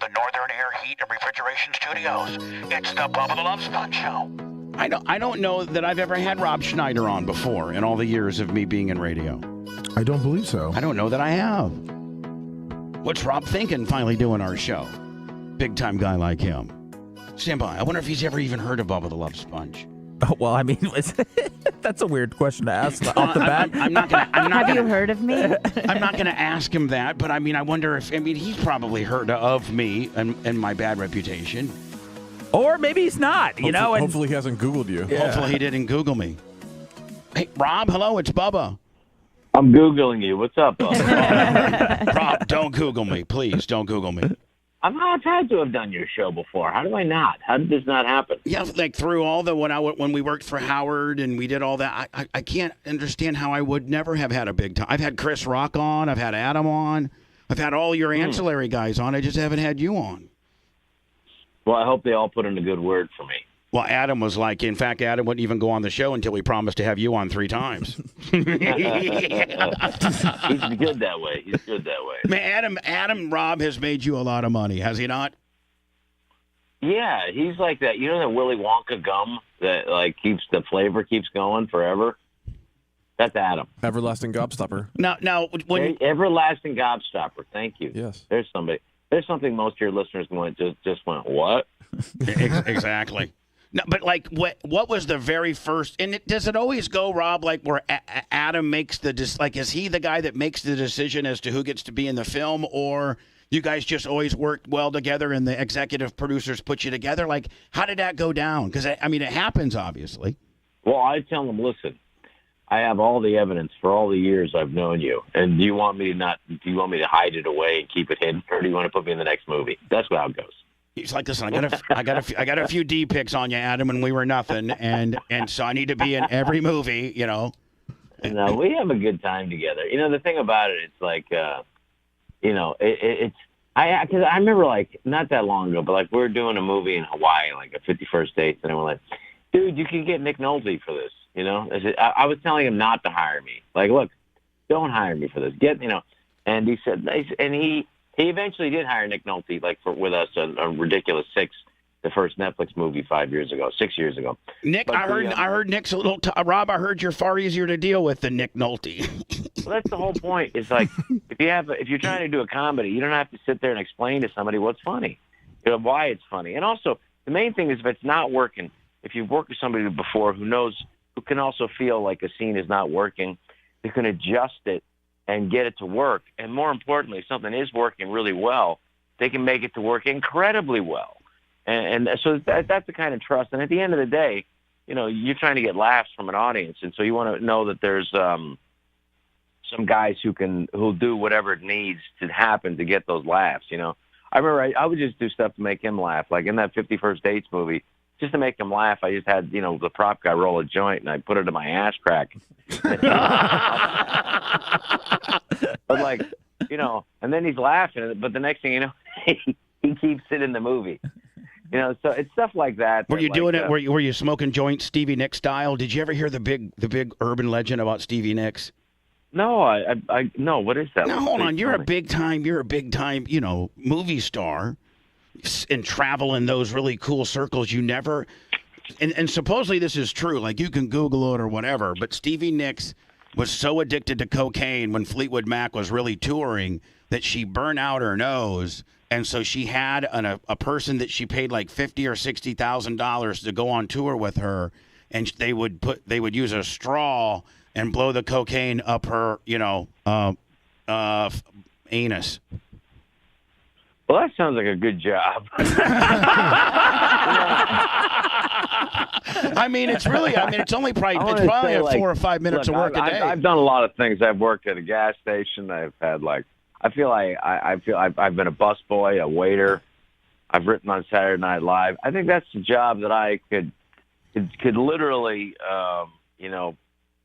the Northern Air Heat and Refrigeration Studios. It's the Bubba the Love Sponge Show. I don't know that I've ever had Rob Schneider on before in all the years of me being in radio. I don't believe so. I don't know that I have. What's Rob thinking finally doing our show? Big time guy like him. Stand by. I wonder if he's ever even heard of Bubba the Love Sponge. Oh, well, I mean, that's a weird question to ask off the bat. I'm not gonna. Have you heard of me? I'm not going to ask him that, but I mean, I wonder if, he's probably heard of me and my bad reputation. Or maybe he's not, you know. Hopefully he hasn't Googled you. Yeah. Hopefully he didn't Google me. Hey, Rob, hello, it's Bubba. I'm Googling you. What's up, Bubba? Rob, don't Google me. Please, don't Google me. I've had to have done your show before. How do I not? How did this not happen? Yeah, like through all the when we worked for Howard and we did all that, I can't understand how I would never have had a big time. I've had Chris Rock on, I've had Adam on, I've had all your ancillary guys on. I just haven't had you on. Well, I hope they all put in a good word for me. Well, Adam was like, in fact, Adam wouldn't even go on the show until we promised to have you on 3 times. He's good that way. He's good that way. Man, Adam Rob has made you a lot of money, has he not? Yeah, he's like that. You know that Willy Wonka gum that like keeps the flavor keeps going forever? That's Adam. Everlasting gobstopper. Now, when everlasting gobstopper. Thank you. Yes. There's something most of your listeners just went, what? Exactly. No, but like, what was the very first? And does it always go, Rob, like where Adam makes is he the guy that makes the decision as to who gets to be in the film, or you guys just always worked well together and the executive producers put you together? Like, how did that go down? Because it happens, obviously. Well, I tell them, listen, I have all the evidence for all the years I've known you, and do you want me to hide it away and keep it hidden, or do you want to put me in the next movie? That's how it goes. He's like, listen, I got a few D pics on you, Adam, when we were nothing, and so I need to be in every movie, you know. No, we have a good time together. You know, the thing about it, it's like, because I remember like not that long ago, but like we were doing a movie in Hawaii, like a 51st Dates, and I was like, dude, you can get Nick Nolte for this, you know. I was telling him not to hire me. Like, look, don't hire me for this. And he said, and he eventually did hire Nick Nolte, like with us on a ridiculous the first Netflix movie 6 years ago. Nick, I heard Nick's a little. Rob, I heard you're far easier to deal with than Nick Nolte. Well, that's the whole point. It's like if you're trying to do a comedy, you don't have to sit there and explain to somebody what's funny, why it's funny. And also, the main thing is if it's not working, if you've worked with somebody before who can also feel like a scene is not working, they can adjust it and get it to work. And more importantly, if something is working really well, they can make it to work incredibly well. And so that's the kind of trust. And at the end of the day, you're trying to get laughs from an audience. And so you want to know that there's some guys who'll do whatever it needs to happen to get those laughs. I remember I would just do stuff to make him laugh. Like in that 51st Dates movie, just to make him laugh, I just had, the prop guy roll a joint and I put it in my ass crack. But like, and then he's laughing, but the next thing you know, he keeps it in the movie. So it's stuff like that. Were you doing it? Were you smoking joints Stevie Nicks style? Did you ever hear the big urban legend about Stevie Nicks? No, I no. What is that? Now hold on, you're a big time, movie star, and travel in those really cool circles. You never, and supposedly this is true. Like you can Google it or whatever. But Stevie Nicks was so addicted to cocaine when Fleetwood Mac was really touring that she burned out her nose. And so she had a person that she paid like $50,000 or $60,000 to go on tour with her, and they would use a straw and blow the cocaine up her, anus. Well, that sounds like a good job. It's only probably 4 or 5 minutes of work a day. I've done a lot of things. I've worked at a gas station. I've had I feel I've been a busboy, a waiter. I've written on Saturday Night Live. I think that's the job that I could literally,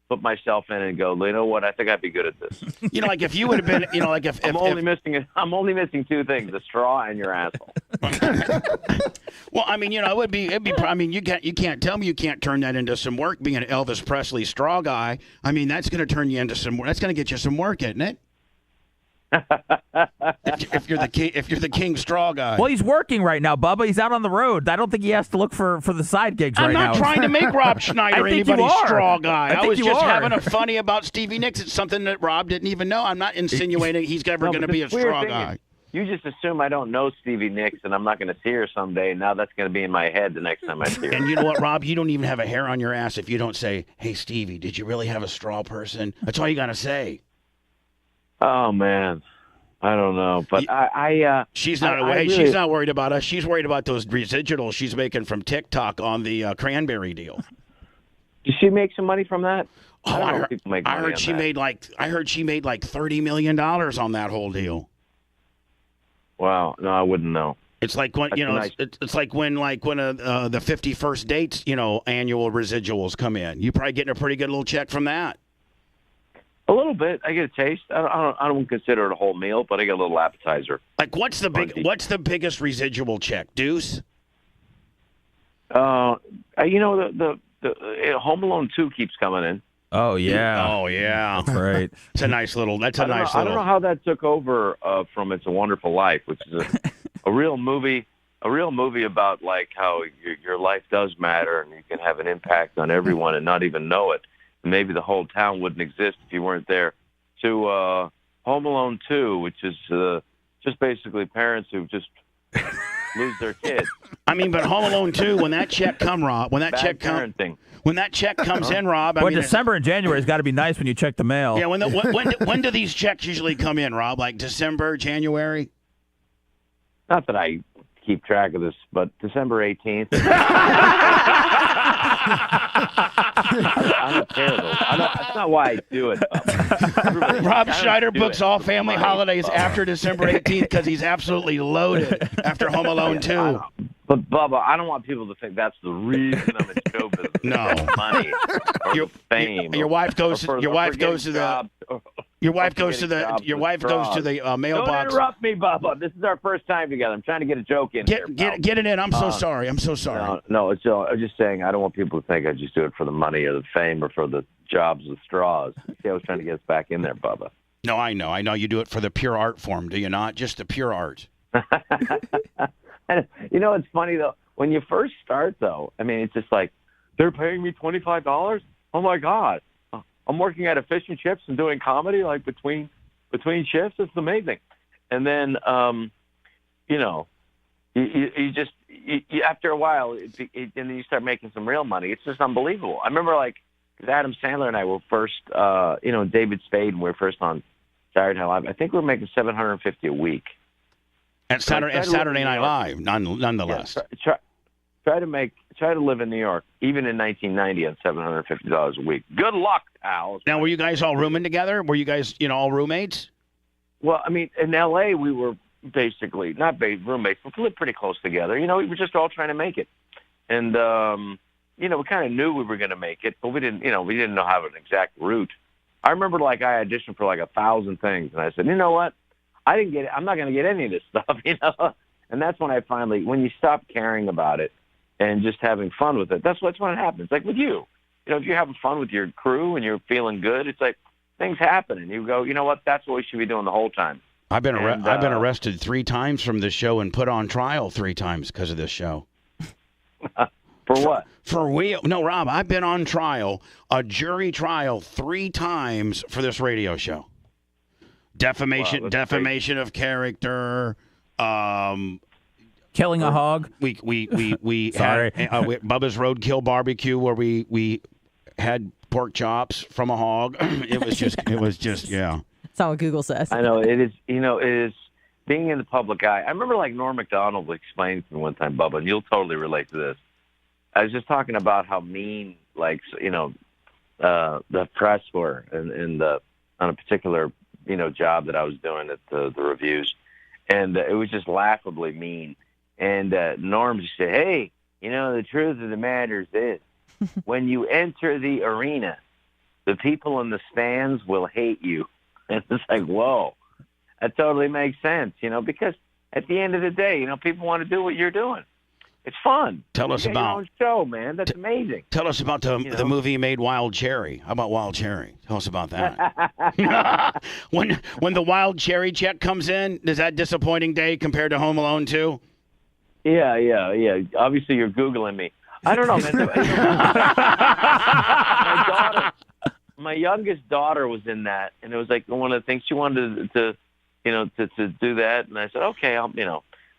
put myself in and go, you know what? I think I'd be good at this. Like if you would have been, like if I'm only missing 2 things: the straw and your asshole. Well, it'd be. You can't tell me you can't turn that into some work. Being an Elvis Presley straw guy, that's going to turn you into some. That's going to get you some work, isn't it? if you're the king straw guy. Well, he's working right now, Bubba. He's out on the road. I don't think he has to look for the side gigs right now. I'm not trying to make Rob Schneider I think you anybody's are. straw guy. I was you just are. having a funny about Stevie Nicks. It's something that Rob didn't even know. I'm not insinuating he's ever going to be a straw guy. You just assume I don't know Stevie Nicks and I'm not going to see her someday, and now that's going to be in my head the next time I see her. And you know what, Rob? You don't even have a hair on your ass if you don't say, "Hey, Stevie, did you really have a straw person?" That's all you got to say. Oh, man. I don't know. But she's not away. Really, she's not worried about us. She's worried about those residuals she's making from TikTok on the cranberry deal. Did she make some money from that? Oh, I heard she made like $30 million on that whole deal. Wow, no, I wouldn't know. It's like when it's like when the 51st Dates annual residuals come in. You probably getting a pretty good little check from that. A little bit. I get a taste. I don't consider it a whole meal, but I get a little appetizer. Like what's the biggest residual check? Deuce? The Home Alone 2 keeps coming in. Oh yeah. Oh yeah. That's right. It's a nice little. I don't know how that took over from It's a Wonderful Life, which is a real movie. A real movie about like how your life does matter and you can have an impact on everyone and not even know it. Maybe the whole town wouldn't exist if you weren't there. To Home Alone 2, which is just basically parents who just lose their kids. I mean, but Home Alone 2, when that check comes, Rob, when that check comes in, Rob. Well, December and January has got to be nice when you check the mail. Yeah, when do these checks usually come in, Rob? Like December, January? Not that I keep track of this, but December 18th. I don't care, though. That's not why I do it. Rob Schneider books all family holidays after December 18th because he's absolutely loaded after Home Alone 2. But, Bubba, I don't want people to think that's the reason I'm in show business. No. Money or fame. Your wife goes to the mailbox. Don't interrupt me, Bubba. This is our first time together. I'm trying to get a joke in here. Get it in. I'm so sorry. I'm so sorry. No, I'm just saying I don't want people to think I just do it for the money or the fame or for the jobs with straws. See, I was trying to get us back in there, Bubba. No, I know. You do it for the pure art form, do you not? Just the pure art. It's funny, though. When you first start, though, I mean, it's just like, they're paying me $25? Oh, my God. I'm working at a fish and chips and doing comedy, like, between shifts. It's amazing. And then, you just after a while, and then you start making some real money. It's just unbelievable. I remember, like, because Adam Sandler and I were first, David Spade, and we were first on Saturday Night Live. I think we were making $750 a week. At Saturday Night Live, nonetheless. Yeah, try to live in New York, even in 1990, on $750 a week. Good luck, pals. Now, were you guys all rooming together? Were you guys, all roommates? Well, I mean, in L.A., we were basically not roommates, but we lived pretty close together. We were just all trying to make it, and we kind of knew we were going to make it, but we didn't know how an exact route. I remember, like, I auditioned for like 1,000 things, and I said, you know what? I didn't get it. I'm not going to get any of this stuff, And that's when I finally, when you stop caring about it and just having fun with it, that's when it happens. Like with you, if you're having fun with your crew and you're feeling good, it's like things happen, and you go, you know what? That's what we should be doing the whole time. I've been arrested 3 times from this show and put on trial 3 times because of this show. For what? No, Rob, I've been on trial, a jury trial 3 times for this radio show. Defamation of character, killing a hog. We had Bubba's Roadkill Barbecue where we had pork chops from a hog. It was just yeah. That's not what Google says. I know it is. It is being in the public eye. I remember like Norm Macdonald explained to me one time, Bubba, and you'll totally relate to this. I was just talking about how mean, like the press were on a particular job that I was doing at the reviews, and it was just laughably mean. And Norm just said, "Hey, the truth of the matter is this: when you enter the arena, the people in the stands will hate you." And it's like, whoa, that totally makes sense, because at the end of the day, people want to do what you're doing. It's fun. Tell us You got your about own show, man. That's amazing. tell us about the know? movie you made, Wild Cherry. How about Wild Cherry? Tell us about that. when the Wild Cherry check comes in, is that disappointing day compared to Home Alone 2? Yeah. Obviously, you're Googling me. I don't know, man. My youngest daughter was in that, and it was like one of the things she wanted to do that, and I said, okay,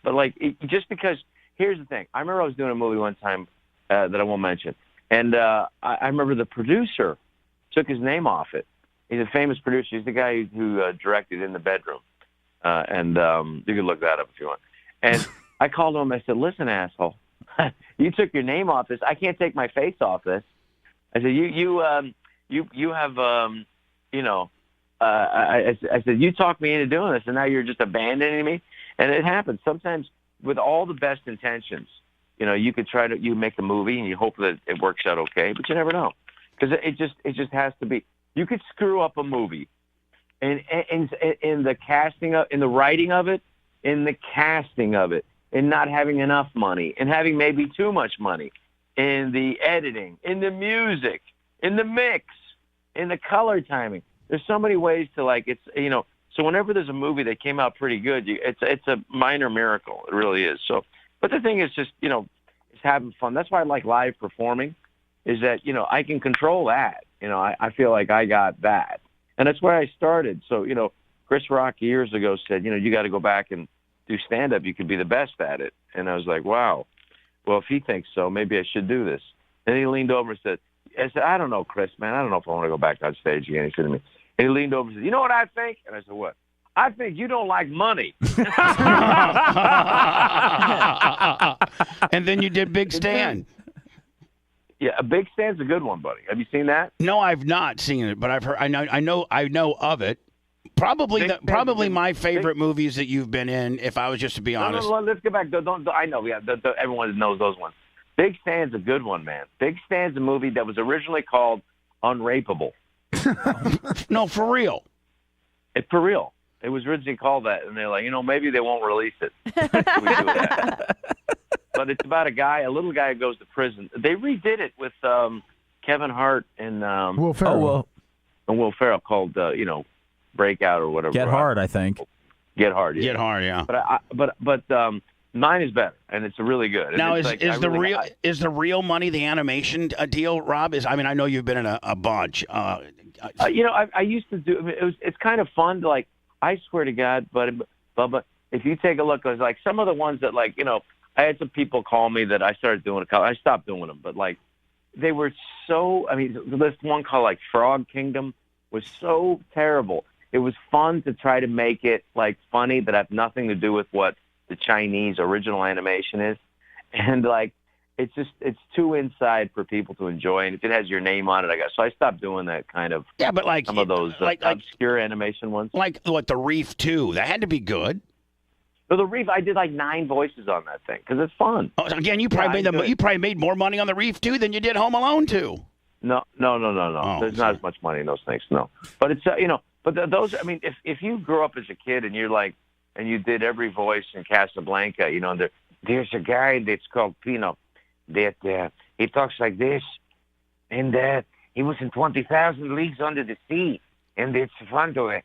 but like just because. Here's the thing. I remember I was doing a movie one time that I won't mention, and I remember the producer took his name off it. He's a famous producer. He's the guy who directed In the Bedroom, and you can look that up if you want. And I called him. I said, "Listen, asshole, you took your name off this. I can't take my face off this." I said, "You have I said you talked me into doing this, and now you're just abandoning me." And it happens sometimes. With all the best intentions, you could you make a movie and you hope that it works out okay, but you never know, because it just has to be. You could screw up a movie, and in the casting in the writing of it, in the casting of it, in not having enough money, and having maybe too much money, in the editing, in the music, in the mix, in the color timing. There's so many ways to So whenever there's a movie that came out pretty good, it's a minor miracle. It really is. So, but the thing is just, it's having fun. That's why I like live performing, is that, I can control that. I feel like I got that. And that's where I started. So, Chris Rock years ago said, you got to go back and do stand-up. You could be the best at it. And I was like, wow. Well, if he thinks so, maybe I should do this. And he leaned over and said, I don't know, Chris, man. I don't know if I want to go back on stage again. He said to me, and he leaned over and said, you know what I think? And I said, what? I think you don't like money. And then you did Big Stan. Yeah, a Big Stan's a good one, buddy. Have you seen that? No, I've not seen it, but I've heard. I know of it. Probably my favorite movies that you've been in. If I was just to be honest. No, let's get back. Don't I know? Yeah, everyone knows those ones. Big Stan's a good one, man. Big Stan's a movie that was originally called Unrapeable. No, for real. For real. It was originally called that, and they're like, maybe they won't release it. We do that. But it's about a little guy who goes to prison. They redid it with Kevin Hart and Will Ferrell. And Will Ferrell called Breakout or whatever. Get Hard, I think. Get Hard. Yeah. Get Hard, yeah. But mine is better, and it's really good. Now, is the real money the animation deal, Rob? I know you've been in a bunch. I used to do. It's kind of fun to I swear to God, Bubba, if you take a look, it's like some of the ones that I had some people call me that I started doing. I stopped doing them, but they were so. This one called Frog Kingdom was so terrible. It was fun to try to make it funny, but have nothing to do with what the Chinese original animation is, and it's too inside for people to enjoy, and if it has your name on it, I guess. So I stopped doing that kind of. Yeah, but some of those obscure animation ones. The Reef 2, that had to be good. So the Reef, I did 9 voices on that thing because it's fun. Oh, again, you probably made more money on the Reef 2 than you did Home Alone 2. No. Oh, There's not as much money in those things. No, but it's but those. If you grew up as a kid and you're and you did every voice in Casablanca, there's a guy that's called Pino. That he talks like this, and he was in 20,000 Leagues Under the Sea, and it's fun to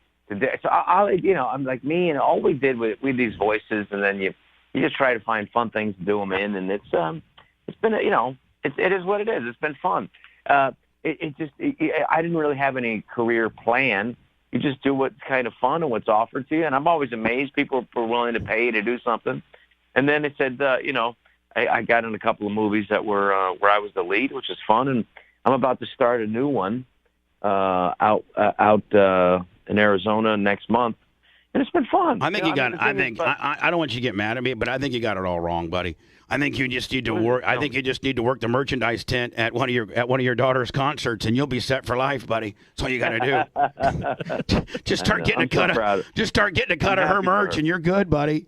so I'm like me, and all we did with these voices, and then you just try to find fun things to do them in, and it's been it is what it is. It's been fun. I didn't really have any career plan. You just do what's kind of fun and what's offered to you, and I'm always amazed people are willing to pay to do something. And then it said, I got in a couple of movies that were where I was the lead, which is fun, and I'm about to start a new one out in Arizona next month, and it's been fun. I think I don't want you to get mad at me, but I think you got it all wrong, buddy. I think you just need to work. I think you just need to work the merchandise tent at one of your daughter's concerts, and you'll be set for life, buddy. That's all you got to do. Just start getting a cut of her merch, and you're good, buddy.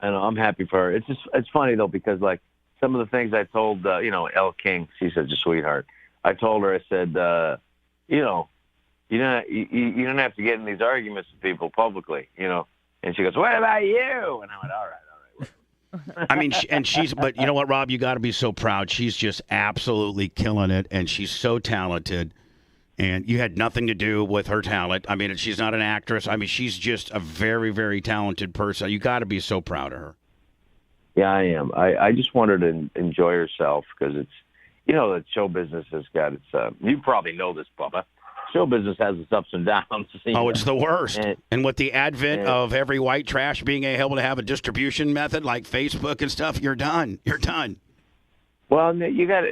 I know. I'm happy for her. It's funny though, because some of the things I told Elle King, she's such a sweetheart. I told her, I said, you don't have to get in these arguments with people publicly, And she goes, what about you? And I went, all right. I mean, but you know what, Rob? You got to be so proud. She's just absolutely killing it, and she's so talented. And you had nothing to do with her talent. I mean, she's not an actress. I mean, she's just a very, very talented person. You got to be so proud of her. Yeah, I am. I just want her to enjoy herself because it's, that show business has got its. You probably know this, Bubba. Show business has its ups and downs. Oh, it's the worst. And with the advent of every white trash being able to have a distribution method like Facebook and stuff, you're done. You're done. Well, you got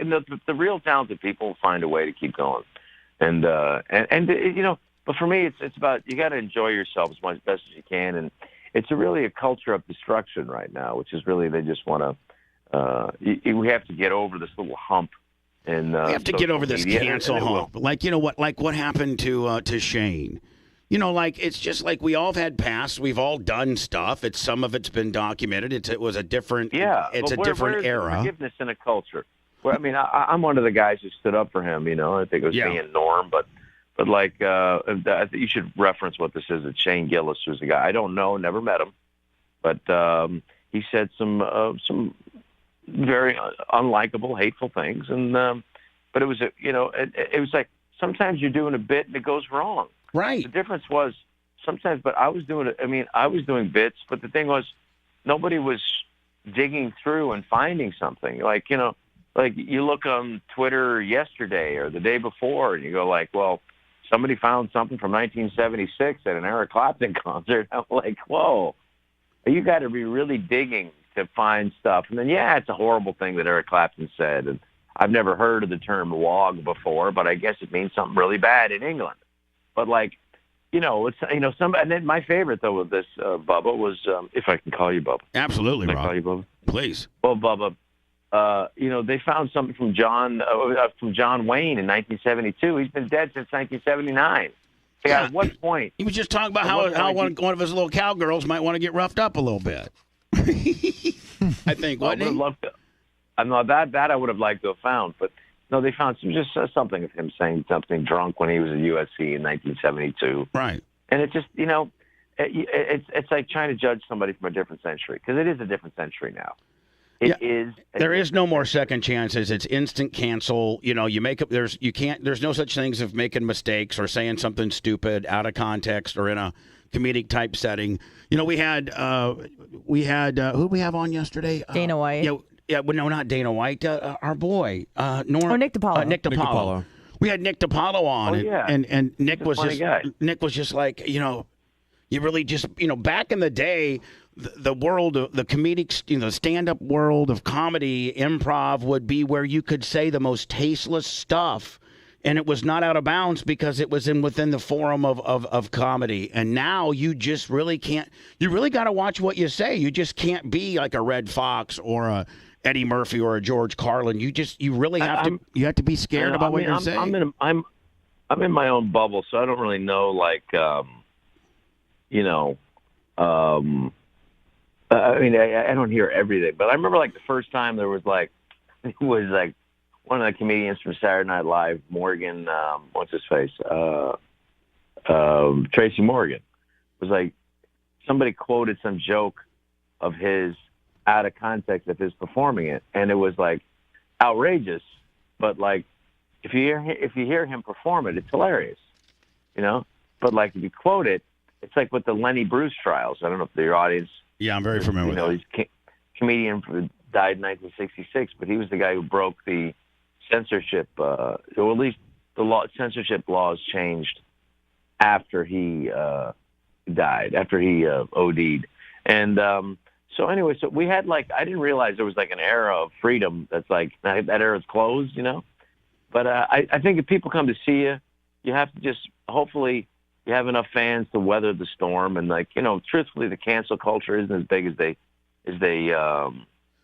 the real talented people find a way to keep going, and But for me, it's about you got to enjoy yourself as much best as you can, and it's really a culture of destruction right now, which is really they just want to. We have to get over this little hump. And, we have to get over this cancel hump. Like, what happened to Shane? It's just like we all have had past. We've all done stuff. Some of it's been documented. It was a different. Yeah, it's a different era. Forgiveness in a culture. Where, I mean, I'm one of the guys who stood up for him. I think it was me and Norm, but like I think you should reference what this is. It's Shane Gillis, who's a guy I don't know, never met him, but he said some very unlikable, hateful things, and but it was it was like sometimes you're doing a bit and it goes wrong. Right. The difference was sometimes, but I was doing bits, but the thing was nobody was digging through and finding something. Like you look on Twitter yesterday or the day before, and you go like, well, somebody found something from 1976 at an Eric Clapton concert. I'm like, whoa, you got to be really digging to find stuff. And then, it's a horrible thing that Eric Clapton said. And I've never heard of the term wog before, but I guess it means something really bad in England. But it's, and then my favorite though of this, Bubba, was, if I can call you Bubba. Absolutely, Can Rob. I call you Bubba? Please. Well, Bubba, they found something from John Wayne in 1972. He's been dead since 1979. At what point? He was just talking about how one of his little cowgirls might want to get roughed up a little bit. I think, wasn't he? I know that I would have liked to have found, but no, they found something of him saying something drunk when he was at USC in 1972. Right. And it just, it's like trying to judge somebody from a different century, because it is a different century now. There is no more second chances. It's instant cancel. You make up. There's no such things of making mistakes or saying something stupid out of context or in a comedic type setting. We had who did we have on yesterday? Dana White. Well, no, not Dana White. Our boy, Norm. Oh, Nick DiPaolo. Nick DiPaolo. We had Nick DiPaolo on, and Nick was just like, you really just, back in the day, the world of the comedic, stand-up world of comedy, improv would be where you could say the most tasteless stuff, and it was not out of bounds because it was within the forum of comedy. And now you just really can't. You really got to watch what you say. You just can't be like a Red Fox or a Eddie Murphy or a George Carlin. You really have to. You have to be scared about what you're saying. I'm in my own bubble, so I don't really know. I don't hear everything, but I remember the first time there was one of the comedians from Saturday Night Live, Morgan, what's his face? Tracy Morgan, was somebody quoted some joke of his out of context of his performing it, and it was outrageous, but if you hear him perform it, it's hilarious, but if you quote it, it's like with the Lenny Bruce trials. I don't know if your audience. Yeah, I'm very familiar with that. He's comedian died in 1966, but he was the guy who broke the censorship, or at least the censorship laws changed after he died, after he OD'd. And so anyway, so we had I didn't realize there was an era of freedom that's that era's closed, But I think if people come to see you, you have to just hopefully you have enough fans to weather the storm. And truthfully, the cancel culture isn't as big as they.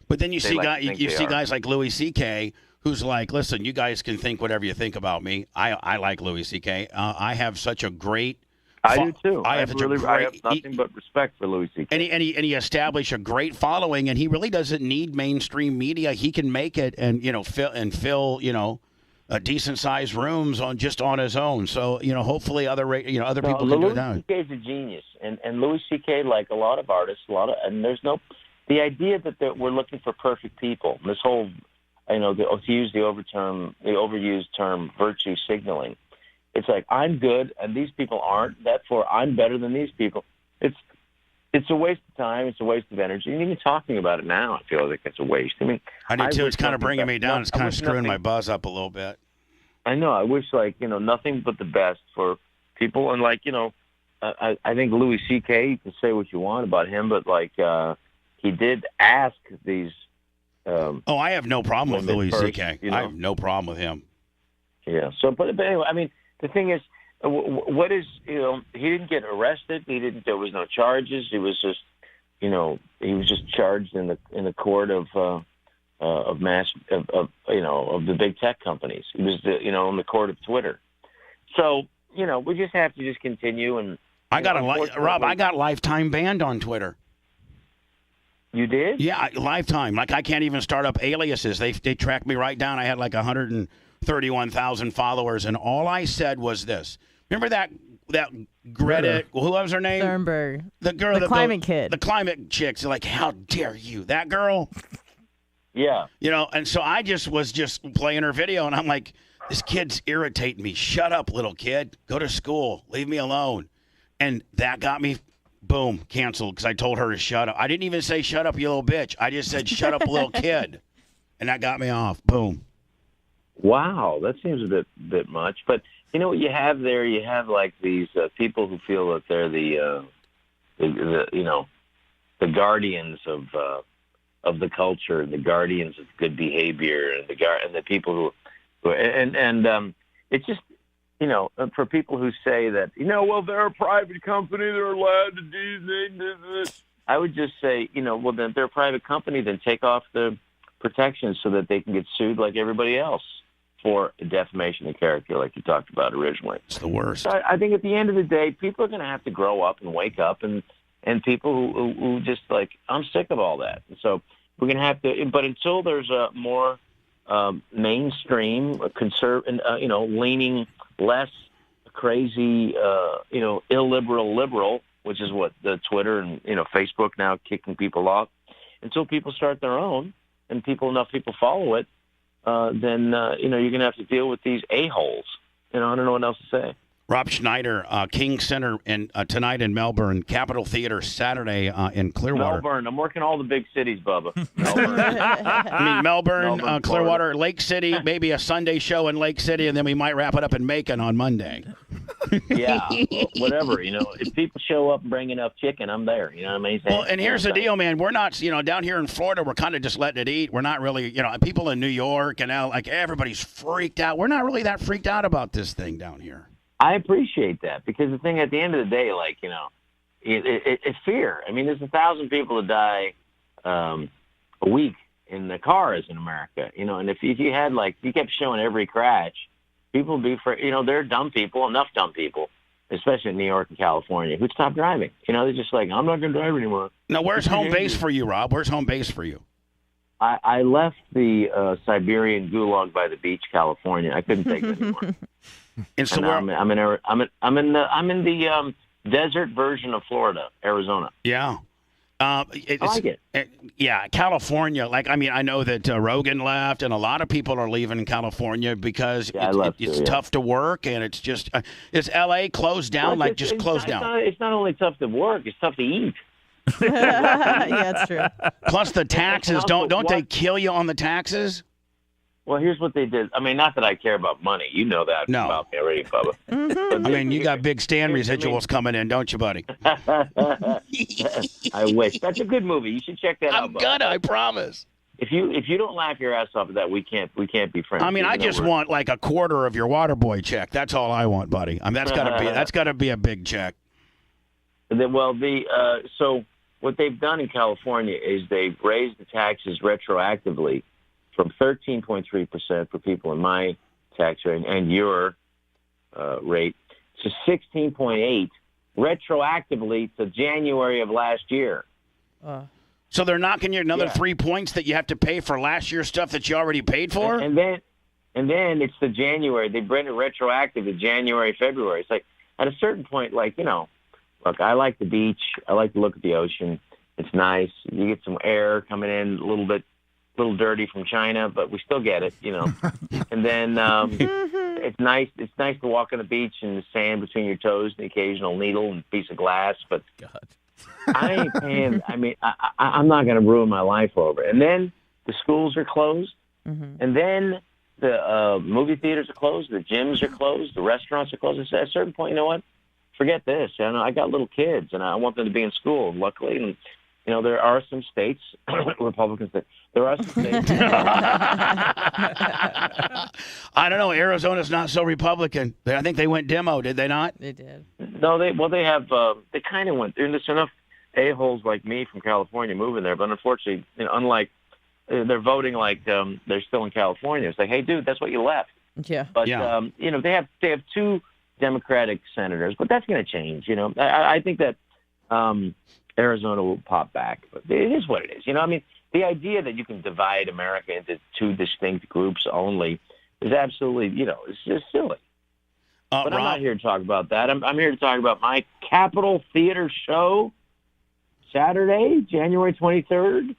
But then you see guys like Louis C.K. who's listen, you guys can think whatever you think about me. I like Louis C.K. I have such a great. I do too. I have nothing but respect for Louis C.K. And he established a great following, and he really doesn't need mainstream media. He can make it and fill a decent sized rooms on his own. So hopefully other people can do that. Louis C.K. is a genius, and Louis C.K. like a lot of artists, and there's no. the idea that we're looking for perfect people, this whole, to use the overused term virtue signaling, it's like, I'm good and these people aren't, therefore I'm better than these people. It's a waste of time. It's a waste of energy. And even talking about it now, I feel like it's a waste. I mean, I do too. It's kind of bringing me down. It's kind of screwing my buzz up a little bit. I know. I wish, nothing but the best for people. And, I think Louis C.K., you can say what you want about him, but, he did ask these. I have no problem with Louis C.K. You know? I have no problem with him. Yeah. So, but anyway, I mean, the thing is, what is, he didn't get arrested. There was no charges. He was just, he was just charged in the court of the big tech companies. He was, in the court of Twitter. So, we just have to just continue. And Rob, I got lifetime banned on Twitter. You did? Yeah, lifetime. I can't even start up aliases. They tracked me right down. I had 131,000 followers, and all I said was this. Remember that Greta, who was her name? Thunberg. The girl, the climate kid. The climate chicks are like, how dare you? That girl? Yeah. And so I was playing her video, and I'm like, this kid's irritating me. Shut up, little kid. Go to school. Leave me alone. And that got me, boom, canceled because I told her to shut up. I didn't even say shut up, you little bitch. I just said shut up, little kid. And that got me off. Boom. Wow, that seems a bit much. But you know what you have there? You have these people who feel that they're the guardians of the culture, the guardians of good behavior, and the people who it's just for people who say that well, they're a private company, they're allowed to do this. I would just say well, then they're a private company, then take off the protections so that they can get sued like everybody else for defamation of character, like you talked about originally. It's the worst. So I think at the end of the day, people are going to have to grow up and wake up, and people who just I'm sick of all that. And so we're going to have to. But until there's a more mainstream, leaning less crazy, illiberal liberal, which is what the Twitter and Facebook now kicking people off. Until people start their own, and enough people follow it. Then you're going to have to deal with these a-holes. I don't know what else to say. Rob Schneider, King Center tonight in Melbourne, Capitol Theater Saturday in Clearwater. Melbourne. I'm working all the big cities, Bubba. Melbourne. I mean, Melbourne, Clearwater, Florida. Lake City, maybe a Sunday show in Lake City, and then we might wrap it up in Macon on Monday. Yeah, whatever. If people show up and bring enough chicken, I'm there. You know what I mean? Well, and here's the deal, man. We're not, down here in Florida, we're kind of just letting it eat. We're not really, people in New York and everybody's freaked out. We're not really that freaked out about this thing down here. I appreciate that because the thing at the end of the day, it's fear. I mean, there's 1,000 people that die a week in the cars in America, and if you had you kept showing every crash, people would be there are dumb people, enough dumb people, especially in New York and California, who'd stop driving. They're just I'm not going to drive anymore. Now, where's home base for you, Rob? Where's home base for you? I left the Siberian gulag by the beach, California. I couldn't take it anymore. And so I'm in the desert version of Florida, Arizona. Yeah. I like it. Yeah, California. I know that Rogan left, and a lot of people are leaving California because it's tough to work, and it's just is L.A. closed down? Closed down. It's not only tough to work; it's tough to eat. Yeah, it's true. Plus the taxes. Don't they kill you on the taxes? Well, here's what they did. I mean, not that I care about money. You know that about me already, Bubba. Mm-hmm. You got big stand residuals coming in, don't you, buddy? I wish. That's a good movie. You should check that out. I'm gonna, I promise. If you don't laugh your ass off at that, we can't be friends. I mean, I just want a quarter of your Waterboy check. That's all I want, buddy. I mean, that's gotta be a big check. So what they've done in California is they've raised the taxes retroactively from 13.3% for people in my tax rate and your rate to 16.8% retroactively to January of last year. So they're knocking you another 3 points that you have to pay for last year's stuff that you already paid for? And then it's the January. They bring it retroactive to January, February. It's at a certain point, look, I like the beach. I like to look at the ocean. It's nice. You get some air coming in, a little dirty from China, but we still get it, you know. And then it's nice. It's nice to walk on the beach and the sand between your toes, and the occasional needle and piece of glass. But I ain't paying. I mean, I'm not going to ruin my life over it. And then the schools are closed, and then the movie theaters are closed, the gyms are closed, the restaurants are closed. And at a certain point, you know what? Forget this. You know, I got little kids, and I want them to be in school. Luckily, and you know, there are some states, Republicans, there are some states. I don't know. Arizona's not so Republican. I think they went demo, did they not? They did. No, they have. They kind of went. There's enough a-holes like me from California moving there, but unfortunately, you know, unlike they're voting like they're still in California. It's like, hey, dude, that's what you left. Yeah. But you know, they have 2 Democratic senators, but that's going to change. You know, I think that Arizona will pop back, but it is what it is. You know, I mean, the idea that you can divide America into 2 distinct groups only is absolutely, you know, it's just silly. But I'm not here to talk about that. I'm here to talk about my Capitol Theater show Saturday, January 23rd.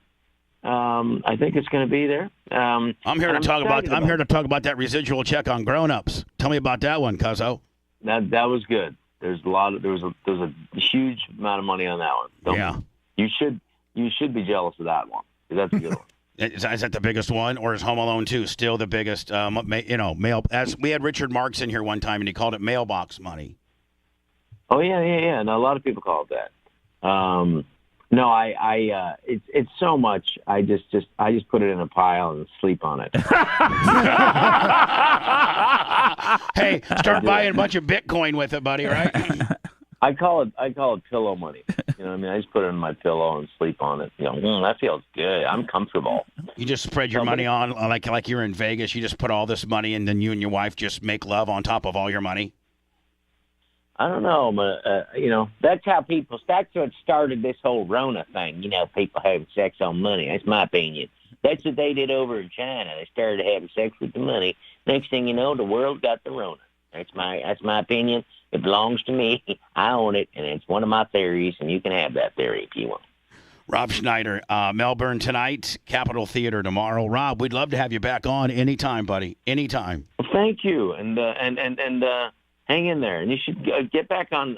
I think it's going to be there. I'm here to talk about that residual check on GROWNUPS. Tell me about that one, Cuzzo. That was good. There was a huge amount of money on that one. You should be jealous of that one. That's a good one. Is that the biggest one, or is Home Alone 2 still the biggest? You know, mail. As we had Richard Marks in here one time, and he called it mailbox money. Oh yeah. And a lot of people call it that. No, it's so much. I just put it in a pile and sleep on it. Hey, start buying a bunch of Bitcoin with it, buddy. Right? I call it pillow money. You know what I mean? I just put it in my pillow and sleep on it. You know, that feels good. I'm comfortable. You just spread your money on like you're in Vegas. You just put all this money, and then you and your wife just make love on top of all your money. I don't know, but you know, that's what started this whole Rona thing. You know, people having sex on money. That's my opinion. That's what they did over in China. They started having sex with the money. Next thing you know, the world got the Rona. That's my opinion. It belongs to me. I own it, and it's one of my theories, and you can have that theory if you want. Rob Schneider, Melbourne tonight, Capitol Theater tomorrow. Rob, we'd love to have you back on anytime, buddy. Anytime. Well, thank you, and hang in there. And you should get back on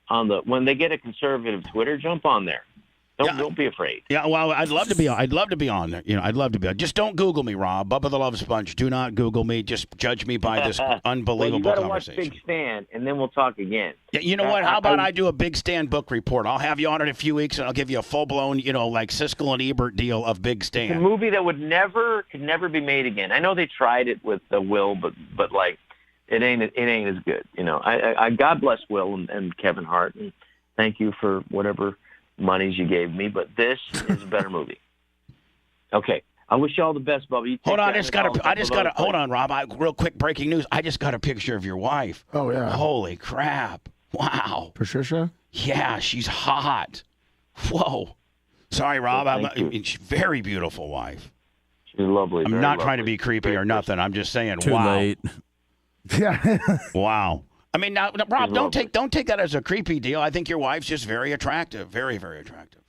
the when they get a conservative Twitter, jump on there. Don't be afraid. Yeah, well, I'd love to be on there. You know, I'd love to be on. Just don't Google me, Rob. Bubba the Love Sponge. Do not Google me. Just judge me by this unbelievable conversation. Watch Big Stand, and then we'll talk again. Yeah, you know what? How about I do a Big Stand book report? I'll have you on in a few weeks, and I'll give you a full-blown, you know, like Siskel and Ebert deal of Big Stand. It's a movie that could never be made again. I know they tried it with Will, but like it ain't as good. You know, I God bless Will and Kevin Hart, and thank you for whatever monies you gave me, but this is a better movie. Okay, I wish you all the best, Bubba. Hold on, hold on, Rob. Real quick, breaking news. I just got a picture of your wife. Oh yeah. Holy crap! Wow. Patricia? Yeah, she's hot. Whoa. Sorry, Rob. She's a very beautiful wife. She's lovely. I'm not trying to be creepy or nothing. I'm just saying. Too late. Yeah. Wow. I mean, now, Rob, don't take that as a creepy deal. I think your wife's just very attractive, very, very attractive.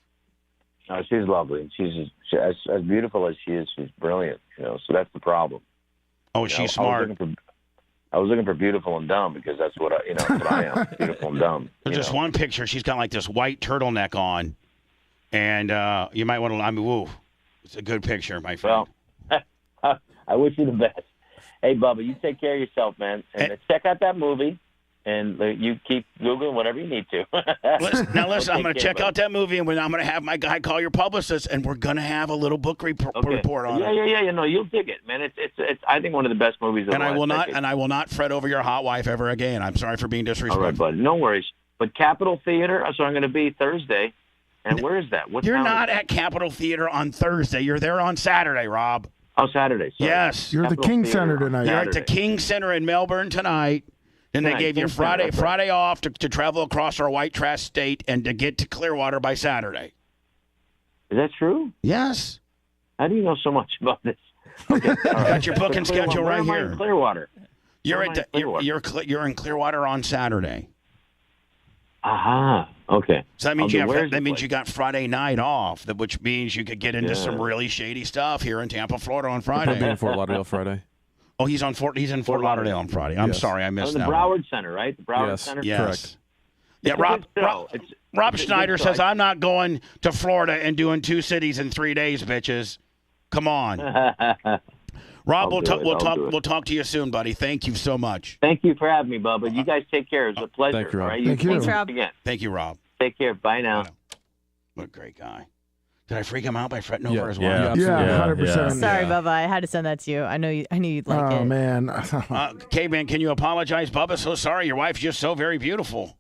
No, she's lovely. She's as beautiful as she is. She's brilliant. You know, so that's the problem. Oh, she's smart. I was looking for beautiful and dumb because that's what I am. Beautiful and dumb. There's just one picture. She's got like this white turtleneck on, and you might want to. I mean, woo, it's a good picture, my friend. Well, I wish you the best. Hey, Bubba, you take care of yourself, man, and check out that movie. And you keep Googling whatever you need to. Listen, I'm going to check out that movie, and I'm going to have my guy call your publicist, and we're going to have a little book report on it. Yeah. No, you'll dig it, man. It's I think one of the best movies of the last decade. And I will not fret over your hot wife ever again. I'm sorry for being disrespectful. All right, bud. No worries. But Capitol Theater, so I'm going to be Thursday. And where is that? You're not at Capitol Theater on Thursday. You're there on Saturday, Rob. Oh, Saturday. Sorry. Yes. You're at the King Center tonight. You're at the King Center in Melbourne tonight. And they gave you Friday off to travel across our white trash state and to get to Clearwater by Saturday. Is that true? Yes. How do you know so much about this? Okay, all right. Got your booking schedule right here. In Clearwater. You're in Clearwater on Saturday. Aha. Okay. So that means I'll do- where's the that means place? you got Friday night off, which means you could get into some Yeah. really shady stuff here in Tampa, Florida on I'll be Friday. in Fort Lauderdale Friday. Oh, he's in Fort Lauderdale on Friday. I'm Yes. sorry, I missed the that. one. Broward Center, right? The Broward Yes. Center. Yes. Correct. Yeah, It's a Rob. good show. Rob it's a good Schneider show. says I'm not going to Florida and doing 2 cities in 3 days, bitches. Come on, Rob. I'll do it. I'll do it. We'll talk to you soon, buddy. Thank you so much. Thank you for having me, Bubba. You guys take care. It's a pleasure. Thank you, Rob. all right? Thank you. Thanks, Rob. Again. Thank you, Rob. Take care. Bye now. What a great guy. Did I freak him out by fretting over Yeah. his Yeah. wife? Yeah, 100%. Sorry, Bubba. I had to send that to you. I knew you'd like Oh it. man. K-Man, can you apologize, Bubba? So sorry. Your wife's just so very beautiful.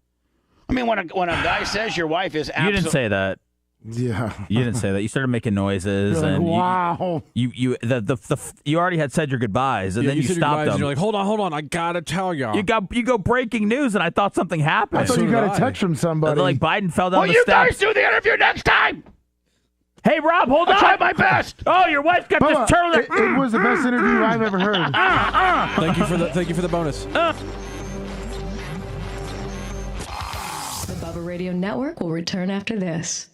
I mean, when a guy says your wife is You absolutely... didn't say that. Yeah. You didn't say that. You started making noises, You're like, and wow. you already had said your goodbyes, and Yeah, then you said your stopped goodbyes, and them. You're like, hold on, I gotta tell y'all. You go breaking news, and I thought something happened. I thought So you did got I. a text from somebody. Like Biden fell down Will the you steps. guys do the interview next time? Hey, Rob, hold I'll on. try my best. Oh, your wife got Bubba, this turtleneck. it was the best interview I've ever heard. Thank you for the bonus. The Bubba Radio Network will return after this.